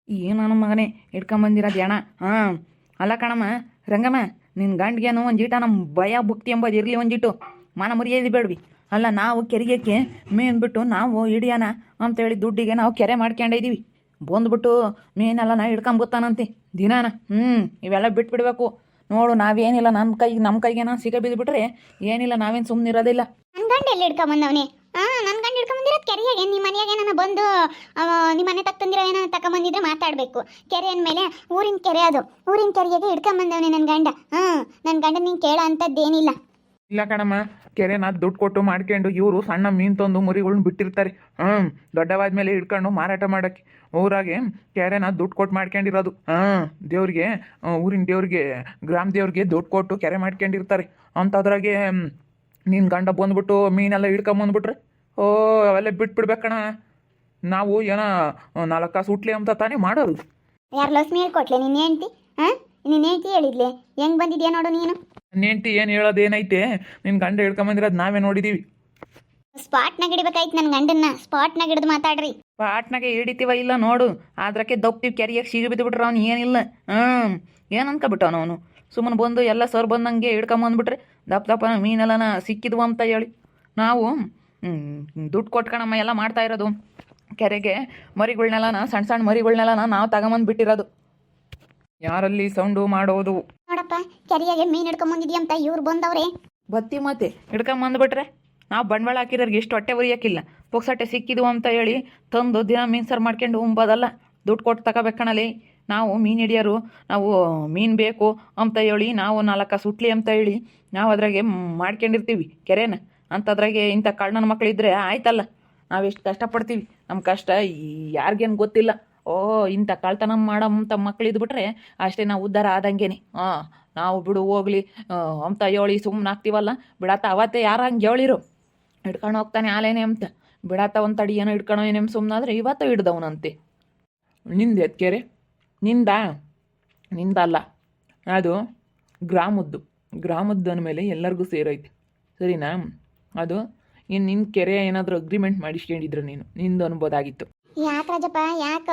ಏನು ನನ್ನ ಮಗನೇ ಹಿಡ್ಕೊಂಬಂದಿರೋದು ಅಣ್ಣ ಹಾಂ. ಅಲ್ಲ ಕಣಮ್ಮ ರಂಗಮ್ಮ, ನಿನ್ನ ಗಂಡಿಗೇನು ಒಂಜಿಟ ನಮ್ಮ ಭಯ ಭಕ್ತಿ ಎಂಬುದು ಇರಲಿ ಒಂಜಿಟ್ಟು ಮಾನ ಮರ್ಯಾದೆ ಬೇಡ್ವಿ. ಅಲ್ಲ ನಾವು ಕೆರೆಗೆ ಮೀನು ಬಿಟ್ಟು ನಾವು ಹಿಡಿಯೋಣ ಅಂತೇಳಿ ದುಡ್ಡಿಗೆ ನಾವು ಕೆರೆ ಮಾಡ್ಕೊಂಡಿದ್ದೀವಿ. ಬಂದ್ಬಿಟ್ಟು ಮೀನೆಲ್ಲ ನಾ ಹಿಡ್ಕೊಂಬತ್ತಾನಂತೆ ದಿನಾನ. ಇವೆಲ್ಲ ಬಿಟ್ಬಿಡ್ಬೇಕು ನೋಡು. ನಾವೇನಿಲ್ಲ ನಮ್ಮ ಕೈಗೆ ನಾನು ಸಿಗ ಬಿದ್ದುಬಿಟ್ರೆ ಏನಿಲ್ಲ, ನಾವೇನು ಸುಮ್ಮನೆ ಇರೋದಿಲ್ಲ. ನನ್ನ ಗಂಡ ಎಲ್ಲಿ ಹಿಡ್ಕೊಂಬಂದವನೇ? ನನ್ನ ಗಂಡ ಹಿಡ್ಕೊಂಬಂದಿರೋದು ಕೆರೆಯಾಗೆ. ನಿಮ್ಮ ಮನೆಯಾಗೆ ನಾನು ಬಂದು ನಿಮ್ಮ ಮನೆ ತಕ್ಕಂದಿರೋ ಏನೋ ತಗೊಂಬಂದಿದ್ರೆ ಮಾತಾಡಬೇಕು. ಕೆರೆ ಅಂದಮೇಲೆ ಊರಿನ ಕೆರೆ, ಅದು ಊರಿನ ಕೆರೆಯಾಗೆ ಹಿಡ್ಕೊಂಬಂದವನೇ ನನ್ನ ಗಂಡ. ನನ್ನ ಗಂಡ ನೀನು ಕೇಳೋ ಅಂಥದ್ದೇನಿಲ್ಲ. ಇಲ್ಲ ಕಣಮ್ಮ, ಕೆರೆನ ದುಡ್ಡು ಕೊಟ್ಟು ಮಾಡ್ಕೊಂಡು ಇವರು ಸಣ್ಣ ಮೀನು ತಂದು ಮುರಿಗಳ್ನ ಬಿಟ್ಟಿರ್ತಾರೆ. ದೊಡ್ಡವಾದ್ಮೇಲೆ ಹಿಡ್ಕೊಂಡು ಮಾರಾಟ ಮಾಡೋಕ್ಕೆ ಊರಾಗೆ ಕೆರೆನ ದುಡ್ಡು ಕೊಟ್ಟು ಮಾಡ್ಕೊಂಡಿರೋದು. ದೇವ್ರಿಗೆ, ಊರಿನ ದೇವ್ರಿಗೆ, ಗ್ರಾಮ ದೇವ್ರಿಗೆ ದುಡ್ಡು ಕೊಟ್ಟು ಕೆರೆ ಮಾಡ್ಕೊಂಡಿರ್ತಾರೆ. ಅಂಥದ್ರಾಗೆ ನಿನ್ನ ಗಂಡ ಬಂದ್ಬಿಟ್ಟು ಮೀನೆಲ್ಲ ಹಿಡ್ಕೊಂಬಂದ್ಬಿಟ್ರೆ ಅವೆಲ್ಲ ಬಿಟ್ಬಿಡ್ಬೇಕಣ. ನಾವು ಏನೋ 4 ಕಾಸು ಹುಟ್ಲಿ ಅಂತ ತಾನೇ ಮಾಡೋದು. ಯಾರು ಲಕ್ಷ್ಮಿ ಹೇಳ್ಕೊಟ್ಲೆ ನಿನ್ನ ಹೆಂಡ್ತಿ? ನಿನ್ನ ಹೆಂಡ್ತಿ ಹೇಳಿದ್ಲೆ ಹೆಂಗೆ ಬಂದಿದ್ಯಾ ನೋಡು ನೀನು. ನೆಂಟಿ ಏನು ಹೇಳೋದೇನೈತೆ, ನಿನ್ನ ಗಂಡ ಹಿಡ್ಕೊಂಬಂದಿರೋದು ನಾವೇ ನೋಡಿದ್ದೀವಿ. ಸ್ಪಾಟ್ನಾಗ ಹಿಡಿಬೇಕಾಯ್ತು ನನ್ನ ಗಂಡನ್ನ. ಸ್ಪಾಟ್ನಾಗ ಹಿಡಿದು ಮಾತಾಡ್ರಿ. ಪಾಟ್ನಾಗೆ ಹಿಡಿತೀವ ಇಲ್ಲ ನೋಡು, ಅದ್ರಕ್ಕೆ ದಪ್ತೀವಿ ಕೆರೆಯಾಗ ಸಿಗಿ ಬಿದ್ದುಬಿಟ್ರೆ ಅವ್ನು ಏನಿಲ್ಲ. ಏನು ಅನ್ಕೊಬಿಟ್ಟವನು ಅವನು. ಸುಮ್ಮನೆ ಬಂದು ಎಲ್ಲ ಸರ್ ಬಂದಂಗೆ ಹಿಡ್ಕೊಂಬಂದ್ಬಿಟ್ರೆ ದಪ್ಪ ಮೀನೆಲ್ಲನ ಸಿಕ್ಕಿದ್ವು ಅಂತ ಹೇಳಿ ನಾವು ದುಡ್ಡು ಕೊಟ್ಕಣಮ್ಮ ಎಲ್ಲ ಮಾಡ್ತಾ ಇರೋದು. ಕೆರೆಗೆ ಮರಿಗಳ್ನೆಲ್ಲನ, ಸಣ್ಣ ಸಣ್ಣ ಮರಿಗಳ್ನೆಲ್ಲನ ನಾವು ತಗೊಂಬಂದು ಬಿಟ್ಟಿರೋದು. ಯಾರಲ್ಲಿ ಸೌಂಡು ಮಾಡೋದು? ನೋಡಪ್ಪ, ಕೆರೆಯಾಗೆ ಮೀನು ಹಿಡ್ಕೊಂಬಂದಿದ್ಯಾ ಅಂತ ಇವ್ರು ಬಂದವ್ರೆ. ಬತ್ತಿ ಮತ್ತೆ ಹಿಡ್ಕೊಂಬಂದ್ಬಿಟ್ರೆ ನಾವು ಬಂಡವಾಳ ಹಾಕಿರೋರಿಗೆ ಎಷ್ಟು ಹೊಟ್ಟೆ ಉರಿಯೋಕ್ಕಿಲ್ಲ. ಪುಕ್ಸಟ್ಟೆ ಸಿಕ್ಕಿದ್ವು ಅಂತ ಹೇಳಿ ತಂದು ದಿನ ಮೀನು ಸಾರು ಮಾಡ್ಕೊಂಡು ಉಂಬೋದಲ್ಲ, ದುಡ್ಡು ಕೊಟ್ಟು ತಗೋಬೇಕಣಲಿ. ನಾವು ಮೀನು ಹಿಡಿಯೋರು, ನಾವು ಮೀನು ಬೇಕು ಅಂತ ಹೇಳಿ ನಾವು 4 ಕಾಸು ಹುಟ್ಲಿ ಅಂತ ಹೇಳಿ ನಾವು ಅದ್ರಾಗೆ ಮಾಡ್ಕೊಂಡಿರ್ತೀವಿ ಕೆರೆನ. ಅಂಥದ್ರಾಗೆ ಇಂಥ ಕಳ್ಳನ ಮಕ್ಕಳಿದ್ರೆ ಆಯ್ತಲ್ಲ, ನಾವು ಎಷ್ಟು ಕಷ್ಟಪಡ್ತೀವಿ. ನಮ್ಮ ಕಷ್ಟ ಯಾರಿಗೇನು ಗೊತ್ತಿಲ್ಲ. ಇಂಥ ಕಳ್ತನ ಮಾಡೋಂಥ ಮಕ್ಕಳಿದ್ಬಿಟ್ರೆ ಅಷ್ಟೇ ನಾವು ಉದ್ಧಾರ ಆದಂಗೆನೆ. ನಾವು ಬಿಡು ಹೋಗ್ಲಿ ಅಂತ ಹೇಳಿ ಸುಮ್ಮನೆ ಆಗ್ತೀವಲ್ಲ. ಬಿಡತ್ತ ಅವತ್ತೇ ಯಾರು ಹಂಗೆ ಹೇಳಿರು, ಹಿಡ್ಕೊಂಡು ಹೋಗ್ತಾನೆ ಆಲೇನೆ ಅಂತ. ಬಿಡತ್ತ ಒಂದು ತಡಿ ಏನೋ ಹಿಡ್ಕೊಳೋ ಏನೇನು ಸುಮ್ಮನಾದ್ರೆ ಇವತ್ತು ಹಿಡ್ದವನಂತೆ. ನಿಂದು ಕೆರೆ ನಿಂದಲ್ಲ, ಅದು ಗ್ರಾಮದ್ದು ಅಂದಮೇಲೆ ಎಲ್ಲರಿಗೂ ಸೇರೈತೆ, ಸರಿನಾ? ಅದು ನಿನ್ನ ಕೆರೆ ಏನಾದರೂ ಅಗ್ರಿಮೆಂಟ್ ಮಾಡಿಸ್ಕೊಂಡಿದ್ರು ನಿಂದು ಅನ್ಬೋದಾಗಿತ್ತು. ಯಾಕೆ ರಾಜಪ್ಪ, ಯಾಕ?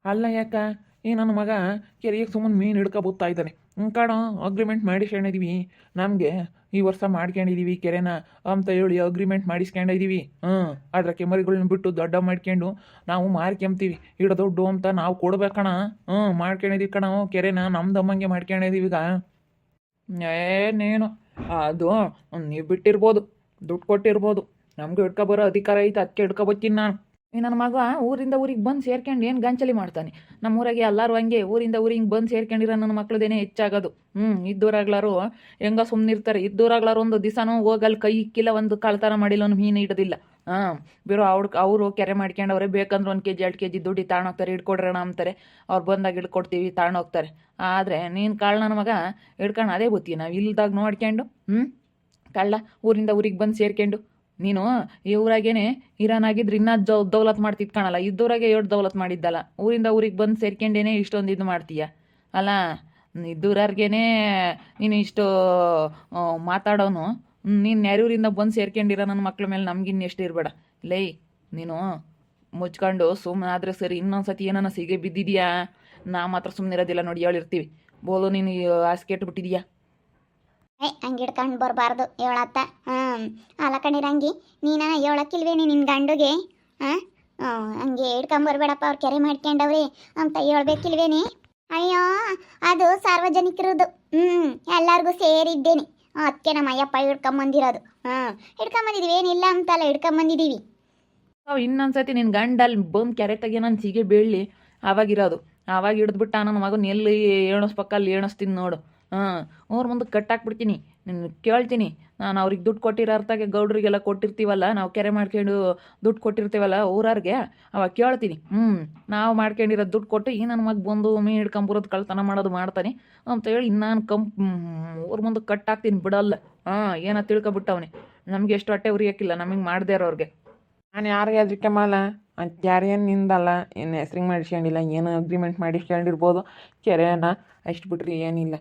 ಅಲ್ಲ ಯಾಕ, ನನ್ನ ಮಗ ಕೆರೆಗೆ ಸುಮ್ಮನೆ ಮೀನು ಹಿಡ್ಕೊಬೋಗ್ತಾ ಇದ್ದಾನೆ. ಕಾಣ ಅಗ್ರಿಮೆಂಟ್ ಮಾಡಿಸ್ಕೊಂಡಿದ್ದೀವಿ, ನಮಗೆ ಈ ವರ್ಷ ಮಾಡ್ಕೊಂಡಿದ್ದೀವಿ ಕೆರೆನ ಅಂತ ಹೇಳಿ ಅಗ್ರಿಮೆಂಟ್ ಮಾಡಿಸ್ಕೊಂಡಿದ್ದೀವಿ. ಅದ್ರಕ್ಕೆ ಮರಿಗಳನ್ನ ಬಿಟ್ಟು ದೊಡ್ಡ ಮಾಡ್ಕೊಂಡು ನಾವು ಮಾರ್ಕೊಂತೀವಿ. ಇಡ ದುಡ್ಡು ಅಂತ ನಾವು ಕೊಡ್ಬೇಕಣ. ಮಾಡ್ಕೊಂಡಿದ್ದೀವಿ ಕಣ ಕೆರೆನ, ನಮ್ದಮ್ಮಂಗೆ ಮಾಡ್ಕೊಂಡಿದ್ದೀವಿ. ಈಗ ಏನೇನು ಅದು ನೀವು ಬಿಟ್ಟಿರ್ಬೋದು, ದುಡ್ಡು ಕೊಟ್ಟಿರ್ಬೋದು, ನಮಗೂ ಹಿಡ್ಕೊಬರೋ ಅಧಿಕಾರ ಐತೆ, ಅದಕ್ಕೆ ಹಿಡ್ಕೊಬತ್ತೀನಿ ನಾನು. ನನ್ನ ಮಗ ಊರಿಂದ ಊರಿಗೆ ಬಂದು ಸೇರ್ಕೊಂಡು ಏನು ಗಂಚಲಿ ಮಾಡ್ತಾನೆ. ನಮ್ಮೂರಾಗೆ ಎಲ್ಲರೂ ಹಂಗೆ ಊರಿಂದ ಊರಿಗೆ ಬಂದು ಸೇರ್ಕೊಂಡಿರೋ ನನ್ನ ಮಕ್ಳದೇನೆ ಹೆಚ್ಚಾಗೋದು. ಇದ್ದೂರಾಗ್ಲಾರು ಹೆಂಗ ಸುಮ್ಮನೆ ಇರ್ತಾರೆ. ಇದ್ದೂರಾಗ್ಲಾರು ಒಂದು ದಿವಸನೂ ಹೋಗಲ್ಲಿ ಕೈ ಇಕ್ಕಿಲ್ಲ, ಒಂದು ಕಳ್ತನ ಮಾಡಿಲ್ಲ, ಒಂದು ಮೀನು ಹಿಡೋದಿಲ್ಲ. ಬೇರೋ ಅವರು ಕೆರೆ ಮಾಡ್ಕೊಂಡವ್ರೆ, ಬೇಕಂದ್ರೆ 1 kg 2 kg ದುಡ್ಡು ತಗೊಂಡೋಗ್ತಾರೆ. ಹಿಡ್ಕೊಡ್ರಣ ಅಂತಾರೆ, ಅವ್ರು ಬಂದಾಗ ಹಿಡ್ಕೊಡ್ತೀವಿ, ತಗೊಂಡೋಗ್ತಾರೆ. ಆದರೆ ನೀನು ಕಳ್ಳ ನನ್ನ ಮಗ ಹಿಡ್ಕೊಂಡು ಅದೇ ಗೊತ್ತಿ, ನಾವು ಇಲ್ದಾಗ ನೋಡ್ಕೊಂಡು ಕಳ್ಳ ಊರಿಂದ ಊರಿಗೆ ಬಂದು ಸೇರ್ಕೊಂಡು ನೀನು ಈ ಊರಾಗೇನೆ ಇರಾನಾಗಿದ್ರೆ ಇನ್ನೂ ದೌಲತ್ ಮಾಡ್ತಿದ್ ಕಾಣಲ್ಲ. ಇದ್ದೂರಾಗೆ 8 ದೌಲತ್ ಮಾಡಿದ್ದಲ್ಲ, ಊರಿಂದ ಊರಿಗೆ ಬಂದು ಸೇರ್ಕೊಂಡೇನೆ ಇಷ್ಟೊಂದು ಇದು ಮಾಡ್ತೀಯ ಅಲ್ಲ. ಇದ್ದೂರಾರ್ಗೇನೆ ನೀನು ಇಷ್ಟು ಮಾತಾಡೋನು. ನೀನು ಯಾರೂರಿಂದ ಬಂದು ಸೇರ್ಕೊಂಡಿರೋ ನನ್ನ ಮಕ್ಳ ಮೇಲೆ ನಮ್ಗಿನ್ನು ಎಷ್ಟು ಇರಬೇಡ ಲೈ. ನೀನು ಮುಚ್ಕೊಂಡು ಸುಮ್ಮನೆ ಆದರೆ ಸರಿ. ಇನ್ನೊಂದ್ಸತಿ ಏನಾನ ಸಿಗೆ ಬಿದ್ದಿದ್ಯಾ, ನಾ ಮಾತ್ರ ಸುಮ್ಮನೆ ಇರೋದಿಲ್ಲ ನೋಡಿ, ಹೇಳಿರ್ತೀವಿ. ಬೋಲು ನೀನು ಹಾಸಿಗೆ ಇಟ್ಬಿಟ್ಟಿದ್ಯಾ. ಹಂಗೆ ಹಿಡ್ಕೊಂಡು ಬರಬಾರ್ದು ಹೇಳತ್ತ. ಅಲ್ಲ ಕಣಿರಂಗಿ, ನೀನ ಹೇಳಕ್ಕಿಲ್ವೇನಿ ನಿನ್ನ ಗಂಡುಗೆ? ಹಂಗೆ ಹಿಡ್ಕೊಂಬರ್ಬೇಡಪ್ಪ, ಅವ್ರು ಕೆರೆ ಮಾಡ್ಕೊಂಡವ್ರಿ ಅಂತ ಹೇಳ್ಬೇಕಿಲ್ವೇನಿ? ಅಯ್ಯೋ, ಅದು ಸಾರ್ವಜನಿಕರದು. ಎಲ್ಲರಿಗೂ ಸೇರಿದ್ದೇನೆ. ಅದಕ್ಕೆ ನಮ್ಮ ಅಯ್ಯಪ್ಪ ಹಿಡ್ಕೊಂಬಂದಿರೋದು. ಹಿಡ್ಕೊಂಬಂದಿದ್ದೀವಿ, ಏನಿಲ್ಲ ಅಂತಲ್ಲ, ಹಿಡ್ಕೊಂಬಂದಿದ್ದೀವಿ. ಇನ್ನೊಂದ್ಸತಿ ನಿನ್ನ ಗಂಡಲ್ಲಿ ಬಂದು ಕೆರೆ ತೆಗೆ ನಾನು ಸಿಗೆ ಬೀಳಲಿ ಆವಾಗಿರೋದು. ಆವಾಗ ಹಿಡಿದ್ಬಿಟ್ಟ ನನ್ನ ಮಗನ ಎಲ್ಲಿ ಎಣಿಸ್ಬೇಕ ಅಲ್ಲಿ ಎಣಿಸ್ತೀನಿ ನೋಡು. ಅವ್ರ ಮುಂದೆ ಕಟ್ಟಾಕ್ಬಿಡ್ತೀನಿ. ನಿನ್ನ ಕೇಳ್ತೀನಿ ನಾನು. ಅವ್ರಿಗೆ ದುಡ್ಡು ಕೊಟ್ಟಿರೋ ಅರ್ಥಕ್ಕೆ ಗೌಡ್ರಿಗೆಲ್ಲ ಕೊಟ್ಟಿರ್ತೀವಲ್ಲ, ನಾವು ಕೆರೆ ಮಾಡ್ಕೊಂಡು ದುಡ್ಡು ಕೊಟ್ಟಿರ್ತೀವಲ್ಲ ಊರವ್ರಿಗೆ, ಅವಾಗ ಕೇಳ್ತೀನಿ. ನಾವು ಮಾಡ್ಕೊಂಡಿರೋ ದುಡ್ಡು ಕೊಟ್ಟು ಈ ನನ್ನ ಮಗ ಬಂದು ಮೀನು ಹಿಡ್ಕೊಂಬರೋದು ಕಳ್ತನ ಮಾಡೋದು ಮಾಡ್ತಾನೆ ಅಂತ ಹೇಳಿ ನಾನು ಅವ್ರ ಮುಂದೆ ಕಟ್ಟಾಕ್ತೀನಿ, ಬಿಡಲ್ಲ. ಏನೋ ತಿಳ್ಕೊಬಿಟ್ಟವನೆ. ನಮಗೆ ಎಷ್ಟು ಹೊಟ್ಟೆ ಉರಿಯೋಕ್ಕಿಲ್ಲ ನಮಗೆ ಮಾಡದೇ ಇರೋರಿಗೆ. ನಾನು ಯಾರಿಗೆ ಅದಕ್ಕೆ ಮಾಲ ಅಂತ ಯಾರೇನು ನಿಂದಲ್ಲ, ಏನು ಹೆಸ್ರಿಗೆ ಮಾಡಿಸ್ಕೊಂಡಿಲ್ಲ, ಏನು ಅಗ್ರಿಮೆಂಟ್ ಮಾಡಿಸ್ಕೊಂಡಿರ್ಬೋದು. ಕೆರೆನ ಅಷ್ಟು ಬಿಟ್ರಿ ಏನಿಲ್ಲ.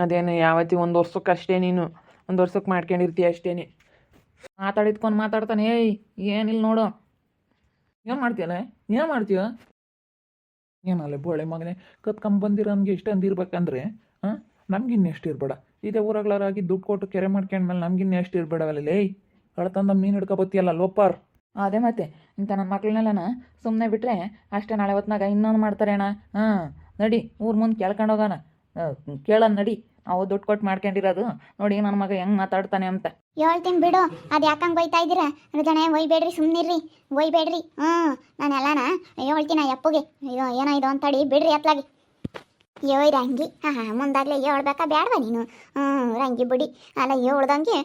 ಅದೇನು ಯಾವತ್ತಿ 1 ವರ್ಷಕ್ಕೆ ಅಷ್ಟೇ, ನೀನು 1 ವರ್ಷಕ್ಕೆ ಮಾಡ್ಕೊಂಡಿರ್ತೀಯ ಅಷ್ಟೇ. ಮಾತಾಡಿದ್ಕೊಂಡು ಮಾತಾಡ್ತಾನೆ. ಏನಿಲ್ಲ ನೋಡು, ಏನು ಮಾಡ್ತೀಯಲ್ಲ, ಏನು ಮಾಡ್ತೀಯ? ಏನಲ್ಲ ಬೋಳೆ ಮಗನೇ ಕತ್ಕೊಂಬಂದಿರೋ ನಮಗೆ ಇಷ್ಟ ಅಂದಿರ್ಬೇಕಂದ್ರೆ ಹಾಂ ನಮ್ಗಿನ್ನ ಎಷ್ಟು ಇರಬೇಡ ಇದೇ ಊರಾಗ್ಲಾರಾಗಿ ದುಡ್ಡು ಕೊಟ್ಟು ಕೆರೆ ಮಾಡ್ಕೊಂಡ್ಮೇಲೆ ನಮ್ಗಿನ್ನ ಎಷ್ಟು ಇರಬೇಡವಲ್ಲ ಲೇ ಕಳ್ತಂದ ಮೀನು ಹಿಡ್ಕೊಬತ್ತೀಯಲ್ಲ ಲೋಪಾರ್. ಅದೇ ಮತ್ತೆ ಇಂಥ ನನ್ನ ಮಕ್ಕಳನ್ನೆಲ್ಲನ ಸುಮ್ಮನೆ ಬಿಟ್ಟರೆ ಅಷ್ಟೇ ನಾಳೆ ಹೊತ್ನಾಗ ಇನ್ನೊಂದು ಮಾಡ್ತಾರೆ ಅಣ್ಣ. ಹಾಂ ನಡಿ ಊರು ಮುಂದೆ ಕೇಳ್ಕೊಂಡು ಹೋಗೋಣ, ಕೇಳೋಣ ನಡಿ. ನಾವು ದುಡ್ಡು ಕೊಟ್ಟು ಮಾಡ್ಕೊಂಡಿರೋದು ನೋಡಿ ನನ್ನ ಮಗ ಹೆಂಗೆ ಮಾತಾಡ್ತಾನೆ ಅಂತ. ಹೇಳ್ತೀನಿ ಬಿಡು, ಅದು ಯಾಕಂಗೆ ಒಯ್ತಾ ಇದ್ದೀರಾ ಜನ, ಒಯ್ಬೇಡ್ರಿ, ಸುಮ್ಮನಿರ್ರಿ, ಒಯ್ಬೇಡ್ರಿ. ನಾನೆಲ್ಲನ ಹೇಳ್ತೀನಿ ಅಪ್ಪಗೆ. ಅಯ್ಯೋ ಏನೋ ಇದು ಅಂತಡಿ ಬಿಡ್ರಿ ಅತ್ಲಾಗಿ. ಅಯ್ಯೋ ರಂಗಿ, ಮುಂದಾಗಲೇ ಹೇಳ್ಬೇಕಾ ಬೇಡವಾ ನೀನು? ರಂಗಿ ಬಿಡಿ ಅಲ್ಲ ಹೇಳ್ದಂಗೆ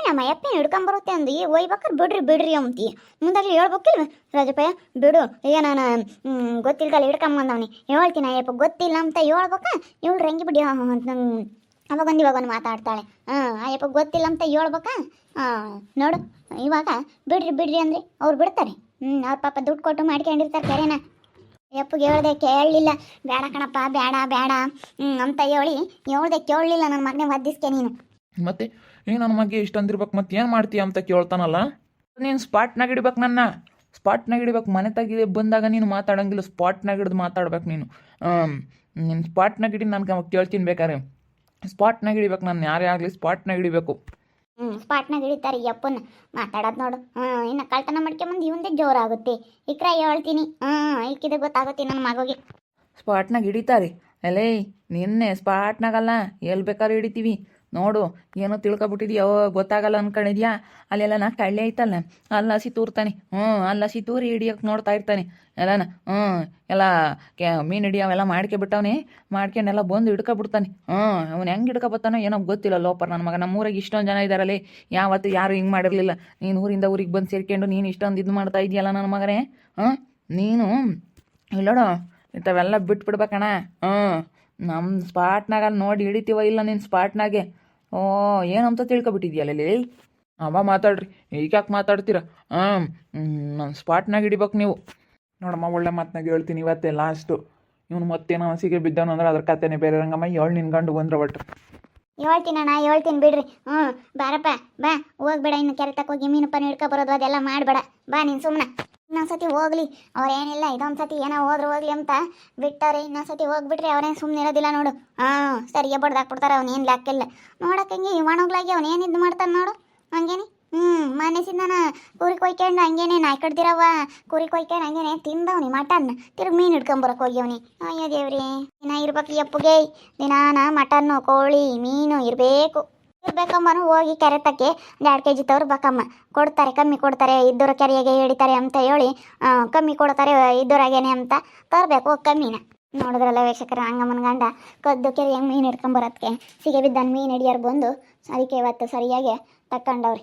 ನಮ್ಮ ಅಪ್ಪನ ಹಿಡ್ಕೊಂಬರುತ್ತೆ ಅಂದು ಒಯ್ಬೇಕಾರೆ ಬಿಡ್ರಿ ಅಂತೀಯ. ಮುಂದಾಗಲೇ ಹೇಳ್ಬೇಕಿಲ್ವ ರಾಜಪ್ಪಯ್ಯ? ಬಿಡು, ಈಗ ನಾನು ಗೊತ್ತಿಲ್ದಲ್ಲ ಹಿಡ್ಕೊಂಬಂದವನಿ. ಹೇಳ್ತೀನಿ ಅಯ್ಯಪ್ಪ ಗೊತ್ತಿಲ್ಲ ಅಂತ ಹೇಳ್ಬೇಕಾ? ಇವಳು ರಂಗಿ ಬಿಡಿ ಅವಾಗೊಂದು ಇವಾಗೊಂದು ಮಾತಾಡ್ತಾಳೆ. ಅಯ್ಯಪ್ಪ ಗೊತ್ತಿಲ್ಲ ಅಂತ ಹೇಳ್ಬೇಕಾ? ನೋಡು ಇವಾಗ ಬಿಡ್ರಿ ಅಂದರೆ ಅವ್ರು ಬಿಡ್ತಾರೆ. ಅವ್ರ ಪಾಪ ದುಡ್ಡು ಕೊಟ್ಟು ಮಾಡ್ಕೊಂಡಿರ್ತಾರೆ ಕೆರೆನ. ಯಪ್ಪಗೆ ಹೇಳ್ದೆ ಕೇಳಲಿಲ್ಲ, ಬೇಡ ಕಣಪ್ಪ ಬೇಡ ಅಂತ ಹೇಳ್ದೆ ಕೇಳಲಿಲ್ಲ. ನನ್ನ ಮಗನೇ ಒದ್ದಿಸ್ಕೆ ನೀನು. ಮತ್ತೆ ಈಗ ನನ್ನ ಮಗೆ ಇಷ್ಟ ಅಂದಿರ್ಬೇಕು ಮತ್ತೆ ಏನು ಮಾಡ್ತೀಯ ಅಂತ ಕೇಳ್ತಾನಲ್ಲ. ನೀನು ಸ್ಪಾಟ್ನಾಗ ಹಿಡಿಬೇಕು, ನನ್ನ ಸ್ಪಾಟ್ನಾಗ ಹಿಡಿಬೇಕು. ಮನೆ ತೆಗಿದೆ ಬಂದಾಗ ನೀನು ಮಾತಾಡೋಂಗಿಲ್ಲ, ಸ್ಪಾಟ್ನಾಗ ಹಿಡಿದು ಮಾತಾಡ್ಬೇಕು ನೀನು. ನೀನು ಸ್ಪಾಟ್ನಾಗ ಹಿಡಿ, ನಾನು ಕೇಳ್ತೀನಿ ಬೇಕಾರೆ. ಸ್ಪಾಟ್ನಾಗ ಹಿಡಿಬೇಕು, ನಾನು ಯಾರೇ ಆಗಲಿ ಸ್ಪಾಟ್ನಾಗ ಹಿಡಿಬೇಕು. ಸ್ಪಾಟ್ನಾಗ ಹಿಡಿತಾರೆ ಯಪ್ಪನ ಮಾತಾಡೋದು ನೋಡು. ಇನ್ನು ಕಳ್ತನ ಮಾಡ್ಕೊಂಬಂದು ಇವಂದೇ ಜೋರಾಗುತ್ತೆ. ಇಕ್ರ ಹೇಳ್ತೀನಿ, ಈಕಿದೆ ಗೊತ್ತಾಗುತ್ತೆ ನನ್ನ ಮಗುಗೆ. ಸ್ಪಾಟ್ನಾಗ ಹಿಡಿತಾರೆ ಅಲ್ಲೇ, ನಿನ್ನೆ ಸ್ಪಾಟ್ನಾಗಲ್ಲ ಎಲ್ಲಿ ಬೇಕಾದ್ರೂ ಹಿಡಿತೀವಿ ನೋಡು. ಏನೋ ತಿಳ್ಕೊಬಿಟ್ಟಿದ್ಯೋ ಗೊತ್ತಾಗಲ್ಲ ಅನ್ಕೊಂಡಿದ್ಯಾ? ಅಲ್ಲೆಲ್ಲ ನಾ ಕಳ್ಳೆ ಐತಲ್ಲ, ಅಲ್ಲಿ ಹಸಿ ತೂರ್ತಾನೆ. ಅಲ್ಲಿ ಹಸಿ ತೂರಿ ಹಿಡಿಯೋಕೆ ನೋಡ್ತಾ ಇರ್ತಾನೆ ಎಲ್ಲನ. ಎಲ್ಲ ಮೀನು ಹಿಡಿ ಅವೆಲ್ಲ ಮಾಡ್ಕೊಬಿಟ್ಟವನೇ, ಮಾಡ್ಕೊಂಡೆಲ್ಲ ಬಂದು ಹಿಡ್ಕೊಬಿಡ್ತಾನೆ. ಅವ್ನು ಹೆಂಗೆ ಹಿಡ್ಕೊಬತ್ತಾನೋ ಏನೋ ಗೊತ್ತಿಲ್ಲ ಲೋಪರ್ ನನ್ನ ಮಗ. ನಮ್ಮೂರಾಗ ಇಷ್ಟೊಂದು ಜನ ಇದ್ದಾರಲ್ಲಿ, ಯಾವತ್ತು ಯಾರು ಹಿಂಗೆ ಮಾಡಿರಲಿಲ್ಲ. ನೀನು ಊರಿಂದ ಊರಿಗೆ ಬಂದು ಸೇರ್ಕೊಂಡು ನೀನು ಇಷ್ಟೊಂದು ಇದು ಮಾಡ್ತಾ ಇದೆಯಲ್ಲ ನನ್ನ ಮಗನೇ. ನೀನು ಇಲ್ಲೋಡು ಇಂಥವೆಲ್ಲ ಬಿಟ್ಬಿಡ್ಬೇಕಣ್ಣ. ನಮ್ಮ ಸ್ಪಾಟ್ನಾಗ ನೋಡಿ ಹಿಡಿತೀವ ಇಲ್ಲ ನಿನ್ನ ಸ್ಪಾಟ್ನಾಗೆ. ಏನಂತ ತಿಳ್ಕೊಬಿಟ್ಟಿದ್ಯಲ್ಲ ಅವ ಮಾತಾಡ್ರಿ, ಈಗ ಯಾಕೆ ಮಾತಾಡ್ತೀರ? ನನ್ನ ಸ್ಪಾಟ್ನಾಗ ಹಿಡಿಬೇಕು ನೀವು. ನೋಡಮ್ಮ ಒಳ್ಳೆ ಮಾತನಾಗ ಹೇಳ್ತೀನಿ, ಇವತ್ತೇ ಲಾಸ್ಟು. ಇವನು ಮತ್ತೇನೋ ಹಸಿಗೆ ಬಿದ್ದವನು ಅಂದ್ರೆ ಅದ್ರ ಕತೆನೇ ಬೇರೆ. ರಂಗಮ್ಮ ಹೇಳಿ ನಿನ್ಗಂಡು ಬಂದ್ರೆ ಒಟ್ಟು ಹೇಳ್ತೀನಣ್ಣ, ಹೇಳ್ತೀನಿ ಬಿಡ್ರಿ. ಬಾರಪ್ಪ ಬಾ, ಹೋಗ್ಬೇಡ. ಇನ್ನು ಕೆರೆ ತಕ್ಕೋಗಿ ಮೀನಪ್ಪನ ಹಿಡ್ಕೊ ಬರೋದು ಅದೆಲ್ಲ ಮಾಡಬೇಡ. ಬಾ ನೀನು ಸುಮ್ಮನೆ. ಇನ್ನೊಂದ್ಸತಿ ಹೋಗ್ಲಿ, ಅವ್ರೇನಿಲ್ಲ ಇದೊಂದ್ಸತಿ ಏನೋ ಹೋಗ್ಲಿ ಅಂತ ಬಿಟ್ಟವ್ರೆ. ಇನ್ನೊಂದ್ಸತಿ ಹೋಗ್ಬಿಟ್ರಿ ಅವ್ರೇನು ಸುಮ್ಮನೆ ಇರೋದಿಲ್ಲ ನೋಡು. ಸರಿಯ ಬಡ್ದಾಕ್ಬಿಡ್ತಾರೆ. ಅವ್ನೇನು ಲೆಕ್ಕಿಲ್ಲ ನೋಡಕ್ಕೆ. ಹಂಗೆ ಒಣಗ್ಲಾಗಿ ಅವ್ನೇನು ಇದು ಮಾಡ್ತಾನೆ ನೋಡು. ಹಂಗೇನೆ ಮನೆಸಿಂದನ ಕುರಿ ಕೊಯ್ಕೊಂಡು ಹಂಗೇನೆ ನಾಯಿ ಕಡ್ದಿರವ ಕುರಿ ಕೊಯ್ಕೊಂಡು ಹಂಗೇನೆ ತಿಂದವ್ನಿ ಮಟನ್. ತಿರುಗಿ ಮೀನು ಹಿಡ್ಕೊಂಬರಕ್ಕೆ ಹೋಗ್ಯವನಿ. ಅಯ್ಯೋ ದೇವ್ರಿ, ದಿನ ಇರ್ಬೇಕು ಯಪ್ಪಗೆ. ದಿನಾನ ಮಟನ್ನು ಕೋಳಿ ಮೀನು ಇರ್ಬೇಕಮ್ಮನು. ಹೋಗಿ ಕೆರೆ ತಕ್ಕೆ 2 kg ತರ್ಬೇಕಮ್ಮ. ಕೊಡ್ತಾರೆ, ಕಮ್ಮಿ ಕೊಡ್ತಾರೆ. ಇದ್ದೋರ ಕೆರೆಯಾಗೆ ಹಿಡಿತಾರೆ ಅಂತ ಹೇಳಿ ಕಮ್ಮಿ ಕೊಡ್ತಾರೆ ಇದ್ದೋರಾಗೇನೆ ಅಂತ ತರಬೇಕು. ಹೋಗಿ ಕಮ್ಮಿನ ನೋಡಿದ್ರಲ್ಲ ವೀಕ್ಷಕರ, ಹಂಗಮ್ಮನ ಗಂಡ ಕದ್ದು ಕೆರೆಯಾಗ ಮೀನು ಹಿಡ್ಕೊಂಬರೋದಕ್ಕೆ ಸಿಗೆ ಬಿದ್ದಾನ ಮೀನು ಹಿಡಿಯೋರು ಬಂದು. ಅದಕ್ಕೆ ಇವತ್ತು ಸರಿಯಾಗಿ ತಕ್ಕೊಂಡವ್ರಿ.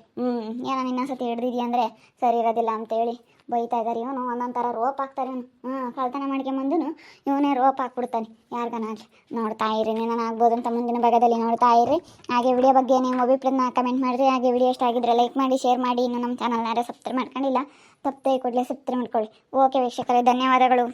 ಏನೋ ಇನ್ನೊಂದ್ಸತಿ ಹಿಡ್ದಿದ್ಯಾ ಅಂದರೆ ಸರಿ ಇರೋದಿಲ್ಲ ಅಂತೇಳಿ ಬೈತಾ ಇದ್ದಾರೆ. ಇವನು ಒಂದೊಂದು ಥರ ರೋಪ್ ಹಾಕ್ತಾರೆ. ಇವನು ಕಳ್ತನ ಮಾಡ್ಕೊಂಬಂದು ಇವನೇ ರೋಪ್ ಹಾಕ್ಬಿಡ್ತಾನೆ ಯಾರಿಗನಾಗಲಿ. ನೋಡ್ತಾ ಇರಿ, ನಾನು ಆಗ್ಬೋದು ಅಂತ ಮುಂದಿನ ಭಾಗದಲ್ಲಿ ನೋಡ್ತಾ ಇರಿ. ಹಾಗೆ ವಿಡಿಯೋ ಬಗ್ಗೆ ನೀವು ಅಭಿಪ್ರಾಯನ ಕಮೆಂಟ್ ಮಾಡಿರಿ. ಹಾಗೆ ವಿಡಿಯೋ ಇಷ್ಟ ಆಗಿದ್ರೆ ಲೈಕ್ ಮಾಡಿ, ಶೇರ್ ಮಾಡಿ. ಇನ್ನು ನಮ್ಮ ಚಾನಲ್ನಾರೆ ಸಬ್ಸ್ಕ್ರೈಬ್ ಮಾಡ್ಕೊಂಡಿಲ್ಲ, ತಪ್ಪದೆ ಕೂಡಲೇ ಸಬ್ಸ್ಕ್ರೈಬ್ ಮಾಡ್ಕೊಳ್ಳಿ. ಓಕೆ ವೀಕ್ಷಕರೇ, ಧನ್ಯವಾದಗಳು.